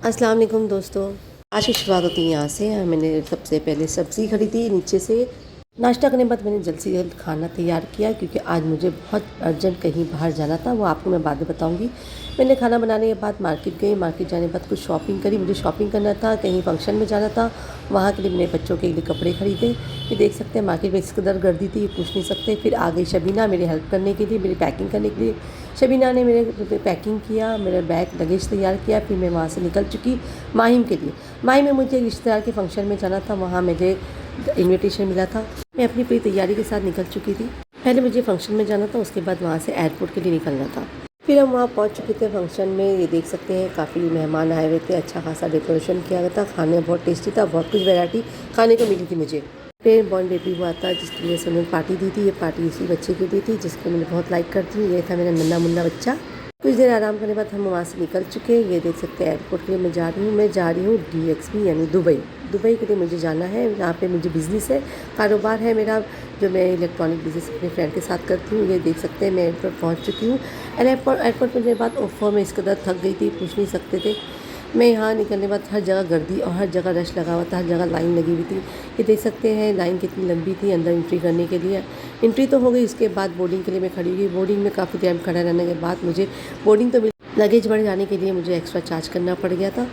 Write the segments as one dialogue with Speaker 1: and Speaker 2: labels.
Speaker 1: अस्सलाम वालेकुम दोस्तों। आज की शुरुआत होती है यहाँ से। मैंने सबसे पहले सब्ज़ी खरीदी नीचे से। नाश्ता करने के बाद मैंने जल्द से जल्द खाना तैयार किया क्योंकि आज मुझे बहुत अर्जेंट कहीं बाहर जाना था, वो आपको मैं बाद में बताऊँगी। मैंने खाना बनाने के बाद मार्केट गई, मार्केट जाने के बाद कुछ शॉपिंग करी। मुझे शॉपिंग करना था, कहीं फंक्शन में जाना था, वहाँ के लिए मैंने बच्चों के लिए कपड़े ख़रीदे। ये देख सकते हैं मार्केट में इस कदर गर्दी थी, ये पूछ नहीं सकते। फिर आ गई शबीना मेरी हेल्प करने के लिए, मेरी पैकिंग करने के लिए। शबीना ने मेरे पैकिंग किया, मेरा बैग लगेज तैयार किया। फिर मैं वहाँ से निकल चुकी माहिम के लिए। माहिम में मुझे रिश्तेदार के फंक्शन में जाना था, वहाँ मुझे इनविटेशन मिला था। मैं अपनी पूरी तैयारी के साथ निकल चुकी थी। पहले मुझे फंक्शन में जाना था, उसके बाद वहाँ से एयरपोर्ट के लिए निकलना था। फिर हम वहाँ पहुँच चुके थे फंक्शन में। ये देख सकते हैं काफ़ी मेहमान आए हुए थे, अच्छा खासा डेकोरेशन किया गया था, खाने बहुत टेस्टी था, बहुत कुछ वैरायटी खाने को मिली थी मुझे। फिर बॉर्न बेबी हुआ था जिसके लिए उन्होंने पार्टी दी थी। ये पार्टी इसी बच्चे की दी थी जिसको मैंने बहुत लाइक करती हूँ। ये था मेरा नन्ना मुन्ना बच्चा। कुछ देर आराम करने के बाद हम वहाँ से निकल चुके हैं। ये देख सकते हैं एयरपोर्ट के लिए मैं जा रही हूँ DXB यानी दुबई। दुबई के लिए मुझे जाना है। यहाँ पे मुझे बिज़नेस है, कारोबार है मेरा, जो मैं इलेक्ट्रॉनिक बिज़नेस अपने फ्रेंड के साथ करती हूँ। ये देख सकते हैं मैं एयरपोर्ट पहुँच चुकी हूँ। एयरपोर्ट पहुँचने के बाद ओफो में इस कदर थक गई थी, पूछ नहीं सकते थे। मैं यहाँ निकलने के बाद हर जगह गर्दी और हर जगह रश लगा हुआ था, हर जगह लाइन लगी हुई थी। ये देख सकते हैं लाइन कितनी लंबी थी अंदर एंट्री करने के लिए। एंट्री तो हो गई, इसके बाद बोर्डिंग के लिए मैं खड़ी हुई। बोर्डिंग में काफ़ी टाइम खड़ा रहने के बाद मुझे बोर्डिंग तो मिली, लगेज बढ़ जाने के लिए मुझे एक्स्ट्रा चार्ज करना पड़ गया था।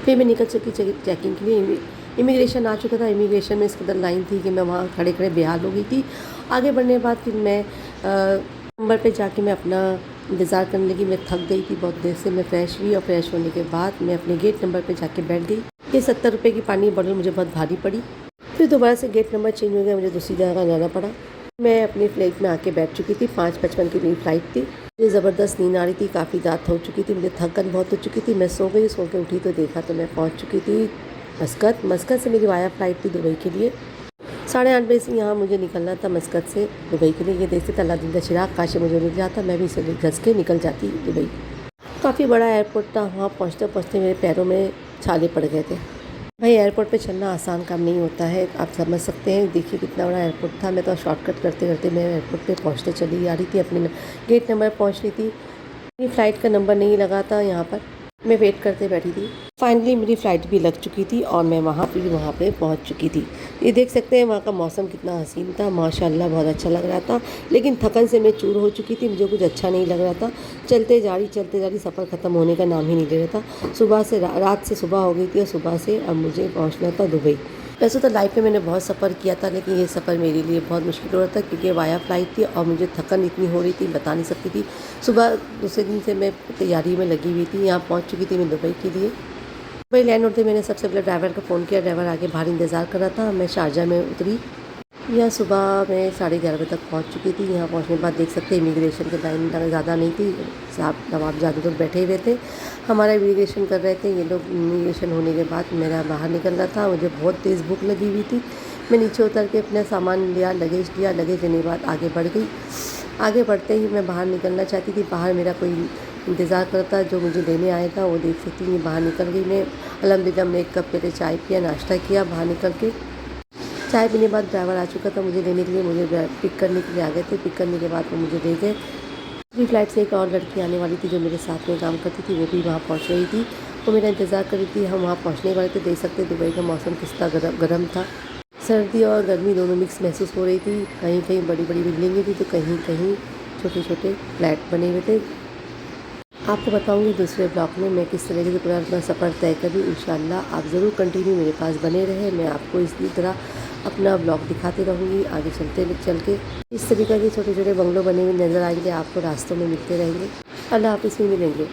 Speaker 1: फिर मैं निकल चुकी चेकिंग के लिए। इमिग्रेशन आ चुका था। इमिग्रेशन में इस कदर लाइन थी कि मैं वहाँ खड़े खड़े बेहाल हो गई थी। आगे बढ़ने के बाद फिर मैं नंबर पे जाके मैं अपना इंतज़ार करने लगी। मैं थक गई थी बहुत देर से। मैं फ़्रेश हुई और फ्रेश होने के बाद मैं अपने गेट नंबर पे जाके बैठ गई। ये 70 रुपये की पानी बॉटल मुझे बहुत भारी पड़ी। फिर दोबारा से गेट नंबर चेंज हो गया, मुझे दूसरी जगह जाना पड़ा। मैं अपनी फ़्लाइट में आके बैठ चुकी थी। 5:55 की मेरी फ़्लाइट थी। मुझे ज़बरदस्त नींद आ रही थी, काफ़ी रात हो चुकी थी, मुझे थकन बहुत हो चुकी थी। मैं सो गई, सो के उठी तो देखा तो मैं पहुँच चुकी थी मस्कत से मेरी वाया फ़्लाइट थी दुबई के लिए। 8:30 बजे से यहाँ मुझे निकलना था मस्कत से दुबई के लिए। ये देखते थे अल्लाह चिराग, काश मुझे मिल जाता, मैं भी इसे घस के निकल जाती दुबई। काफ़ी बड़ा एयरपोर्ट था। वहाँ पहुँचते पहुँचते मेरे पैरों में छाले पड़ गए थे। भाई एयरपोर्ट पे चलना आसान काम नहीं होता है, आप समझ सकते हैं। देखिए कितना बड़ा एयरपोर्ट था। मैं तो शॉर्टकट करते करते मैं एयरपोर्ट पे पहुँचते चली आ रही थी, अपने गेट नंबर पहुँच रही थी। मेरी फ़्लाइट का नंबर नहीं लगा था यहाँ पर, मैं वेट करते बैठी थी। फाइनली मेरी फ़्लाइट भी लग चुकी थी और मैं वहाँ पे पहुँच चुकी थी। ये देख सकते हैं वहाँ का मौसम कितना हसीन था, माशाल्लाह बहुत अच्छा लग रहा था। लेकिन थकन से मैं चूर हो चुकी थी, मुझे कुछ अच्छा नहीं लग रहा था। चलते जा रही सफ़र ख़त्म होने का नाम ही नहीं ले रहा था। सुबह से रात से सुबह हो गई थी और सुबह से अब मुझे पहुँचना था दुबई। वैसे तो लाइफ में मैंने बहुत सफ़र किया था, लेकिन ये सफ़र मेरे लिए बहुत मुश्किल हो रहा था क्योंकि वाया फ़्लाइट थी और मुझे थकन इतनी हो रही थी, बता नहीं सकती थी। सुबह दूसरे दिन से मैं तैयारी में लगी हुई थी। यहाँ पहुँच चुकी थी मैं दुबई के लिए। दुबई लैंड होते मैंने सबसे पहले ड्राइवर को फ़ोन किया। ड्राइवर आगे बाहर इंतज़ार कर रहा था। मैं शारजा में उतरी। यहाँ सुबह मैं 11:30 बजे तक पहुँच चुकी थी। यहाँ पहुँचने के बाद देख सकते हैं इमिग्रेशन की लाइन ज़्यादा नहीं थी, साहब नवाब ज़्यादा लोग बैठे हुए थे, हमारा इमिग्रेशन कर रहे थे। ये लोग इमिग्रेशन होने के बाद मेरा बाहर निकल रहा था। मुझे बहुत तेज़ भूख लगी हुई थी। मैं नीचे उतर के अपना सामान लिया, लगेज लेने के बाद आगे बढ़ गई। आगे बढ़ते ही मैं बाहर निकलना चाहती थी। बाहर मेरा कोई इंतज़ार करता जो मुझे लेने आया था, वो देख सकती हूँ बाहर निकल गई। मैं अल्हम्दुलिल्लाह मैंने 1 कप पहले चाय पिया, नाश्ता किया। बाहर निकल के चाय पीने के बाद ड्राइवर आ चुका था मुझे लेने के लिए। मुझे पिक करने के लिए आ गए थे। पिक करने के बाद वो मुझे ले गए। दूसरी फ़्लाइट से एक और लड़की आने वाली थी जो मेरे साथ में काम करती थी, वो भी वहाँ पहुँच रही थी। वो मेरा इंतज़ार कर रही थी। हम वहाँ पहुँचने वाले थे। देख सकते दुबई का मौसम किस तरह गर्म था। सर्दी और गर्मी दोनों मिक्स महसूस हो रही थी। कहीं कहीं बड़ी बड़ी बिल्डिंगें थी तो कहीं कहीं छोटे छोटे फ्लैट बने हुए थे। आपको बताऊंगी दूसरे ब्लॉग में मैं किस तरीके से पूरा अपना सफ़र तय करूँ। इंशाल्लाह आप ज़रूर कंटिन्यू मेरे पास बने रहे। मैं आपको इसी तरह अपना ब्लॉग दिखाती रहूँगी। आगे चल के इस तरीके के छोटे छोटे बंगलों बने हुए नज़र आएंगे, आपको रास्तों में मिलते रहेंगे। अल्लाह हाफ़िज़, में मिलेंगे।